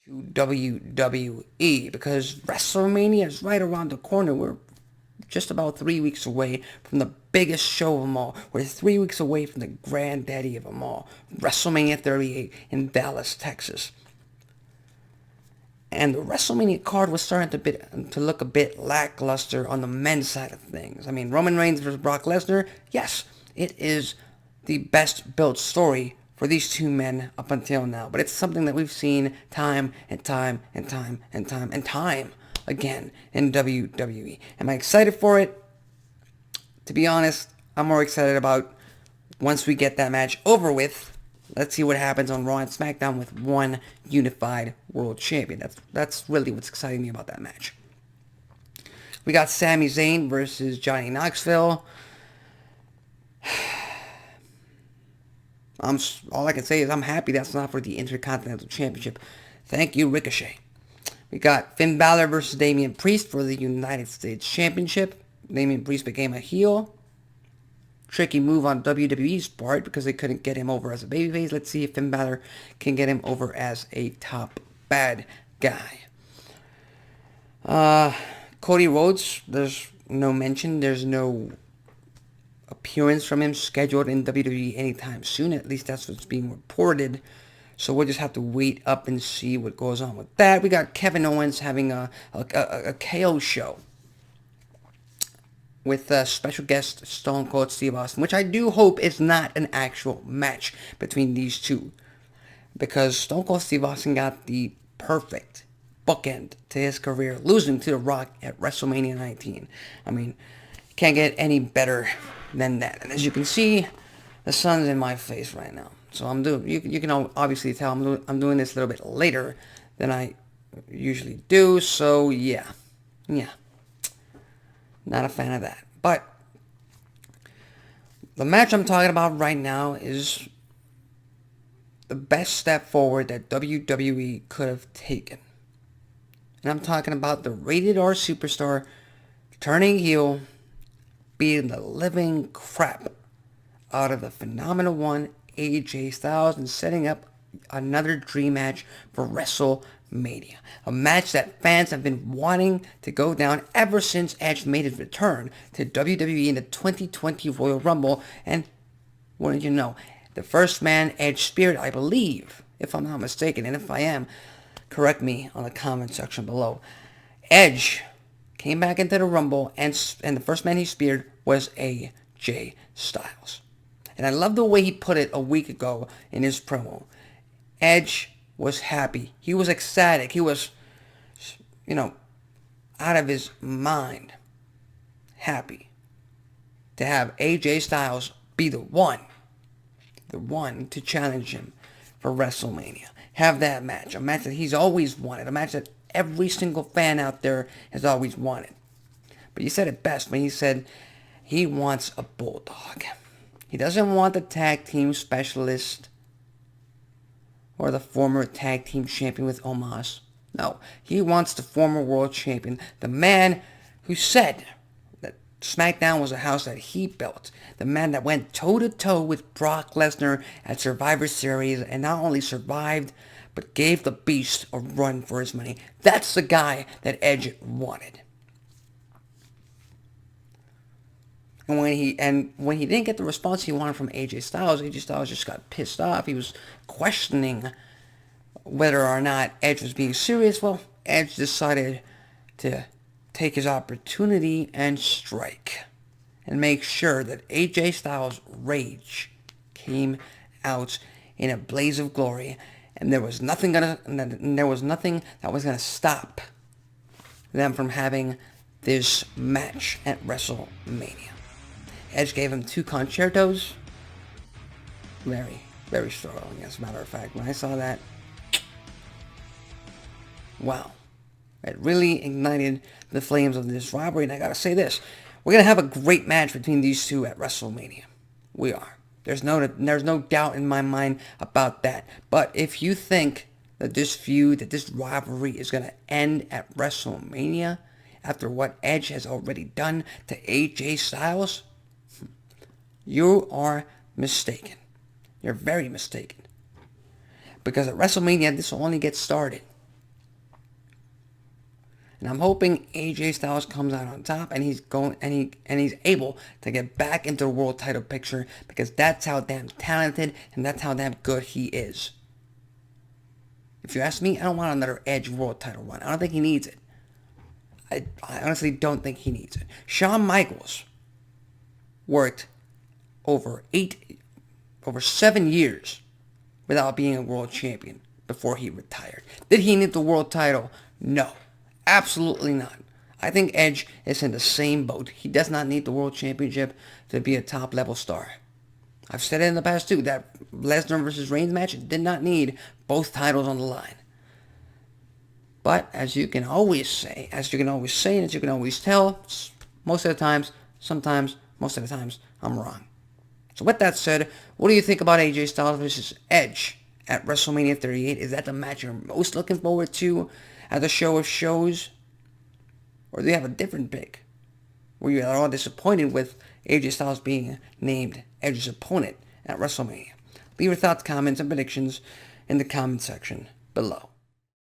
to WWE because WrestleMania is right around the corner. We're just about 3 weeks away from the biggest show of them all. We're 3 weeks away from the granddaddy of them all, WrestleMania 38 in Dallas, Texas. And the WrestleMania card was starting to look a bit lackluster on the men's side of things. I mean, Roman Reigns versus Brock Lesnar, yes, it is the best built story for these two men up until now. But it's something that we've seen time and time and time and time and time again in WWE. Am I excited for it? To be honest, I'm more excited about once we get that match over with. Let's see what happens on Raw and SmackDown with one unified world champion. That's really what's exciting me about that match. We got Sami Zayn versus Johnny Knoxville. All I can say is I'm happy that's not for the Intercontinental Championship. Thank you, Ricochet. We got Finn Balor versus Damian Priest for the United States Championship. Damian Priest became a heel. Tricky move on WWE's part because they couldn't get him over as a babyface. Let's see if Finn Balor can get him over as a top bad guy. Cody Rhodes, there's no mention. There's no appearance from him scheduled in WWE anytime soon. At least that's what's being reported. So we'll just have to wait up and see what goes on with that. We got Kevin Owens having a KO show with special guest Stone Cold Steve Austin, which I do hope is not an actual match between these two. Because Stone Cold Steve Austin got the perfect bookend to his career, losing to The Rock at WrestleMania 19. I mean, can't get any better than that. And as you can see, the sun's in my face right now. So I'm doing. You can obviously tell I'm doing this a little bit later than I usually do. So yeah. Not a fan of that. But the match I'm talking about right now is the best step forward that WWE could have taken. And I'm talking about the rated R superstar turning heel, beating the living crap out of the phenomenal one, AJ Styles, and setting up another dream match for WrestleMania. A match that fans have been wanting to go down ever since Edge made his return to WWE in the 2020 Royal Rumble. And wouldn't you know, the first man Edge speared, I believe, if I'm not mistaken, and if I am, correct me on the comment section below. Edge came back into the Rumble, and the first man he speared was AJ Styles. And I love the way he put it a week ago in his promo. Edge was happy. He was ecstatic. He was, out of his mind happy to have AJ Styles be the one to challenge him for WrestleMania. Have that match. A match that he's always wanted. A match that every single fan out there has always wanted. But he said it best when he said he wants a bulldog. He doesn't want the tag team specialist or the former tag team champion with Omos. No, he wants the former world champion, the man who said that SmackDown was a house that he built, the man that went toe-to-toe with Brock Lesnar at Survivor Series and not only survived, but gave the Beast a run for his money. That's the guy that Edge wanted. And when he didn't get the response he wanted from AJ Styles just got pissed off. He was questioning whether or not Edge was being serious. Well, Edge decided to take his opportunity and strike and make sure that AJ Styles' rage came out in a blaze of glory, and there was nothing that was gonna stop them from having this match at WrestleMania. Edge gave him 2 concertos. Very, very startling, as a matter of fact. When I saw that, wow. It really ignited the flames of this rivalry. And I gotta say this, we're gonna have a great match between these two at WrestleMania. We are. There's no doubt in my mind about that. But if you think that this feud, that this rivalry is gonna end at WrestleMania after what Edge has already done to AJ Styles, you are mistaken. You're very mistaken. Because at WrestleMania, this will only get started. And I'm hoping AJ Styles comes out on top and he's able to get back into the world title picture, because that's how damn talented and that's how damn good he is. If you ask me, I don't want another Edge world title run. I don't think he needs it. I honestly don't think he needs it. Shawn Michaels worked over 7 years without being a world champion before he retired. Did he need the world title? No. Absolutely not. I think Edge is in the same boat. He does not need the world championship to be a top level star. I've said it in the past too, that Lesnar versus Reigns match did not need both titles on the line. But as you can always say, and as you can always tell, most of the times, most of the times, I'm wrong. So with that said, what do you think about AJ Styles versus Edge at WrestleMania 38? Is that the match you're most looking forward to at the show of shows? Or do you have a different pick? Were you at all disappointed with AJ Styles being named Edge's opponent at WrestleMania? Leave your thoughts, comments, and predictions in the comment section below.